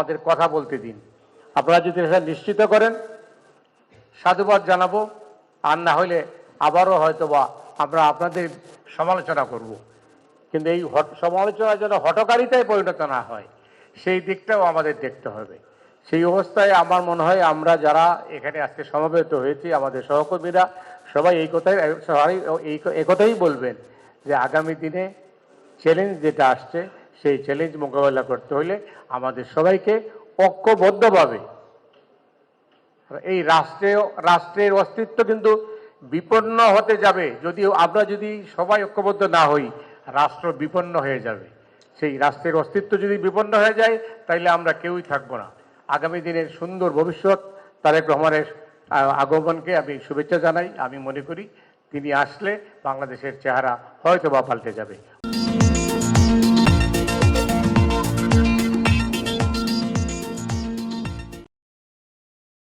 আমাদের কথা বলতে দিন। আপনারা যদি এটা নিশ্চিত করেন সাধুবাদ জানাবো, আর না হলে আবারও হয়তোবা আমরা আপনাদের সমালোচনা করব। কিন্তু এই সমালোচনা যেন হঠকারিতায় পরিণত না হয় সেই দিকটাও আমাদের দেখতে হবে। সেই অবস্থায় আমার মনে হয় আমরা যারা এখানে আজকে সমবেত হয়েছি আমাদের সহকর্মীরা সবাই এই কথাই বলবেন যে আগামী দিনে চ্যালেঞ্জ যেটা আসছে সেই চ্যালেঞ্জ মোকাবেলা করতে হলে আমাদের সবাইকে ঐক্যবদ্ধভাবে এই রাষ্ট্রের অস্তিত্ব কিন্তু বিপন্ন হতে যাবে যদি আমরা যদি সবাই ঐক্যবদ্ধ না হই, রাষ্ট্র বিপন্ন হয়ে যাবে। সেই রাষ্ট্রের অস্তিত্ব যদি বিপন্ন হয়ে যায় তাইলে আমরা কেউই থাকবো না। আগামী দিনের সুন্দর ভবিষ্যৎ তারেক রহমানের আগমনকে আমি শুভেচ্ছা জানাই। আমি মনে করি তিনি আসলে বাংলাদেশের চেহারা হয়তো বা পাল্টে যাবে।